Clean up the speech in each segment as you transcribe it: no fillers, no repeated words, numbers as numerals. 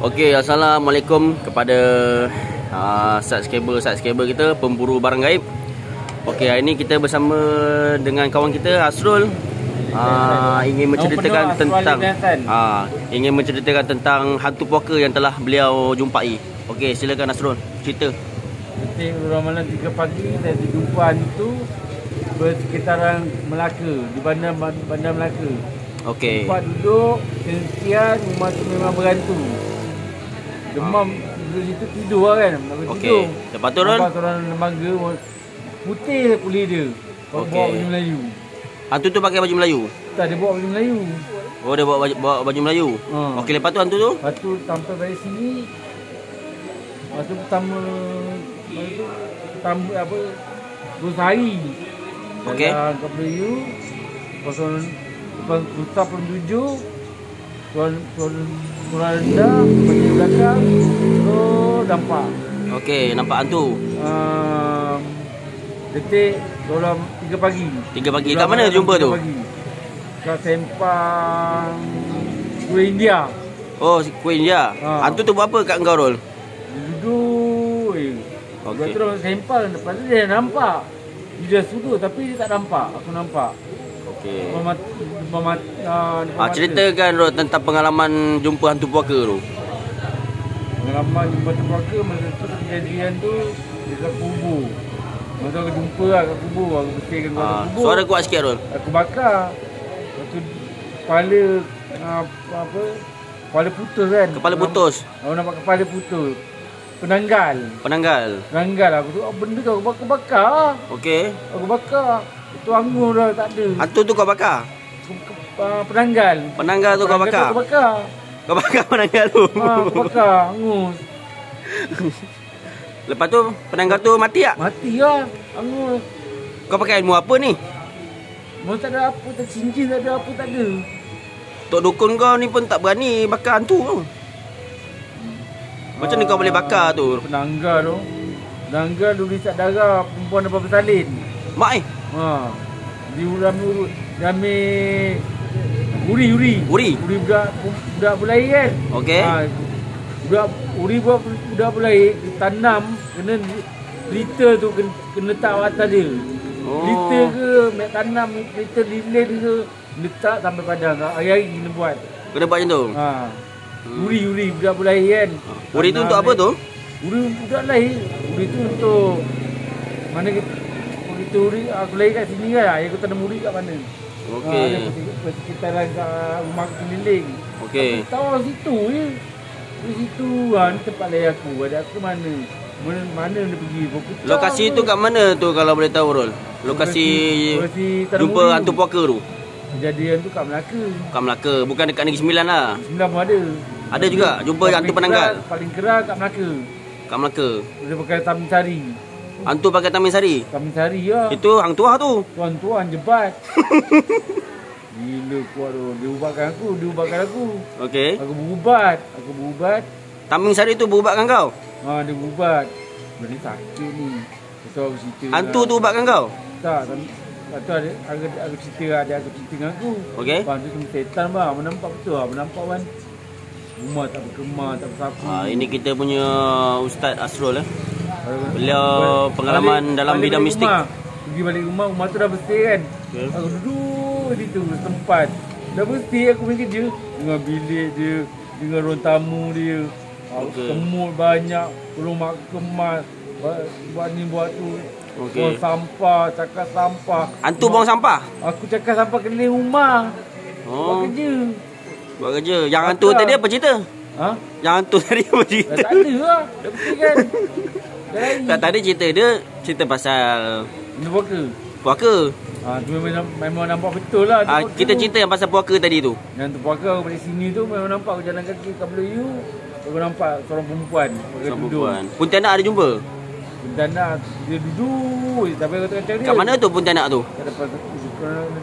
Okey, assalamualaikum kepada subscriber kita, pemburu barang gaib. Okey, hari ini kita bersama dengan kawan kita Asrul, ingin menceritakan tentang hantu puaka yang telah beliau jumpai. Okey, silakan Asrul, cerita. Ketika malam 3 pagi saya jumpa hantu bersekitaran Melaka, di bandar Melaka. Okey. Tempat duduk, sekian rumah tu memang berhantu. Demam duduk situ tidur kan. Okey. Lepas tu Rol? Nampak seorang lembaga putih kulit dia. Bawa baju Melayu. Hantu tu pakai baju Melayu? Tak, dia bawa baju Melayu. Oh, dia bawa baju Melayu. Okey, lepas tu hantu tu? Lepas tu sampai dari sini. Lepas tu pertama apa 2 hari. Okey. Dalam Kapal U. Lepas Kusah pun 7. Tuan rendah, pergi belakang, terus nampak. Okey, nampak hantu. Detik dalam 3 pagi. 3 pagi. Kat mana jumpa tu? Kat Sempang Kuih India. Oh, Kuih India. Hantu tu buat apa kat engkau, Rol? Dia duduk. Okey. Dia terus Sempang. Lepas tu dia nampak. Dia dah sudut tapi dia tak nampak. Aku nampak. Okey. Ceritakan Rol tentang pengalaman jumpa hantu puaka tu. Pengalaman jumpa hantu puaka masa tu kejadian tu dekat kubur. Masa aku jumpa lah kat kubur, aku bersihkan kubur. Suara kuat sikit, Rol. Aku bakar. Lepas tu kepala kepala putus kan. Kepala putus. Aku nampak kepala putus. Penanggal. Aku tu benda tu aku bakar. Okey. Aku bakar. Itu anggur dah tak ada. Hantu tu kau bakar? Penanggal. Penanggal tu kau bakar? Aku bakar. Kau bakar penanggal tu? Aku bakar. Angus. Lepas tu penanggal tu mati tak? Mati lah. Angus. Kau pakai ilmu apa ni? Mau tak ada apa. Tak cincin tak ada apa. Tak ada. Tok dukun kau ni pun tak berani bakar hantu tu. Macam ni kau boleh bakar tu? Penanggal tu. Penanggal tu risap darah perempuan apa bersalin. Mak Dia ambil Uri budak Bulai kan. Okey. Budak Bulai ditanam, kena liter tu kena letak atas dia. Liter ke mek tanam, liter lilin ke letak sampai padang. Hari-hari kena buat. Kena buat macam tu. Uri budak Bulai kan. Uri tu untuk apa tu? Uri budak lain. Uri tu untuk mana Uri aku lahir kat sini kan. Ayah aku tanam uri kat mana. Okey. Persekitaran kat rumah keliling. Okey. Aku tahu situ je. Di situ ni tempat lahir aku. Ada aku mana dia pergi. Lokasi tu kat mana tu kalau boleh tahu, Rol? Lokasi jumpa hantu puaka tu. Kejadian tu kat Melaka. Kat Melaka, bukan dekat Negeri Sembilan lah. Sembilan pun ada. Ada juga jumpa hantu penanggal. Paling keras kat Melaka. Kat Melaka. Dia pakai Tamin Sari. Hantu pakai Tamin Sari? Tamin Sari lah. Itu hang tuah tu. Tuan jebat. Gila kuat tu. Dia ubatkan aku. Okey. Aku berubat. Tamin Sari tu berubatkan kau? Dia berubat. Benda sakit ni. Betul aku cerita. Hantu tu ubatkan kau? Tak. Lepas tu aku cerita dengan aku. Okey. Lepas tu cuma setan bang. Menampak betul lah. Menampak kan. Rumah tak berkemar, tak bersapu. Ini kita punya Ustaz Asrul Beliau pengalaman dalam bidang mistik. Pergi balik rumah tu dah bersih kan. Aku duduk di situ tempat. Dah bersih aku pergi kerja. Dengan bilik dia, dengan ruang tamu dia. Semut banyak, tolong mak kemas. Buat ni buat tu. Buang sampah, cakap sampah. Hantu buang sampah? Aku cakap sampah keliling rumah. Buat kerja. Yang hantu tadi apa cerita? Yang hantu tadi apa cerita? Tak ada lah. Dah bersih kan. Tak tadi cerita pasal puaka. Tu memang nampak betul lah. Kita cerita yang pasal puaka tadi tu. Yang tu puaka aku balik sini tu memang nampak aku jalan kaki kat Belah U. Aku nampak seorang perempuan. Pontianak ada jumpa? Pontianak dia duduk. Tapi aku tengah cari dia. Kat mana tu Pontianak tu? Kat depan.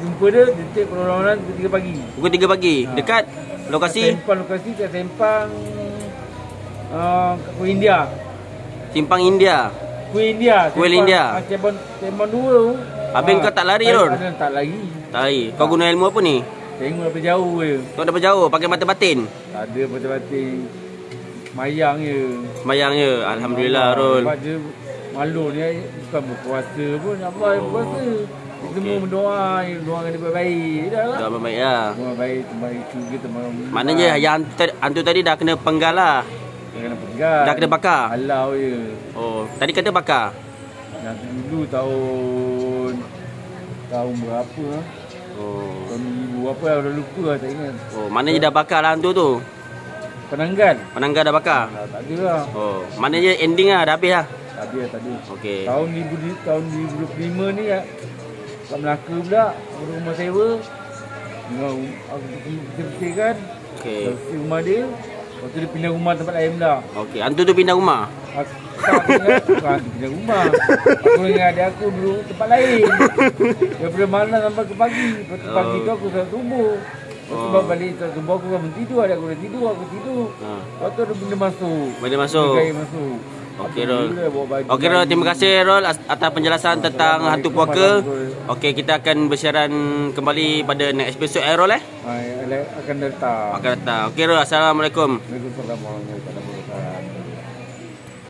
Jumpa dia detik perlawanan pukul 3 pagi. Pukul 3 pagi. Dekat lokasi? Kat Sempang Kuih India. Simpang India. Kuih India. Sempang 2. Habis kau tak lari, Rol? Tak lari. Tak lari. Kau guna ilmu apa ni? Tengok daripada jauh je. Kau daripada jauh pakai mata batin? Tak ada mata batin. mayang je. Mayang je. Alhamdulillah Rol. Sebab dia malu ni bukan berpuasa pun. Apa yang berpuasa? Semua berdoa, doakan dia baik-baik. Dah lah. Doa baik lah. Doa baik, terbaik juga teman. Maknanya yang hantu tadi dah kena penggal lah. Dia kena pegang. Dah kena bakar. Halau je. Oh, tadi kata bakar. Yang dulu tahun berapa lah. Oh. Tahun 2000 apa lah, dah lupa lah, tak ingat. Oh, maknanya dah bakar lah hantu tu. Penanggal. Penanggal dah bakar. Tak ada lah. Oh, maknanya ending lah, dah habis lah. Tadi. Okey. Tahun 2025 ni kat Melaka pula, rumah sewa. Dengan aku bersihkan. Okey. Bersih rumah dia. Lepas tu dia pindah rumah tempat lain pula. Okey, hantu tu pindah rumah. Aku tak ingat bukan pindah rumah. Aku dengan adik aku dulu tempat lain. Daripada malam sampai ke pagi. Lepas tu pagi tu aku selalu tumbuh. Lepas tu balik selalu tumbuh, aku kan tidur. Adik aku dah tidur, aku tidur. Lepas tu ada benda masuk. Benda masuk. Benda masuk. Okey Rol. Okey Rol, terima kasih Rol atas penjelasan tentang hantu puaka. Okey, kita akan bersiaran kembali pada next episode Rol Akan datang. Akan datang. Okey Rol, assalamualaikum. Waalaikumsalam warahmatullahi wabarakatuh.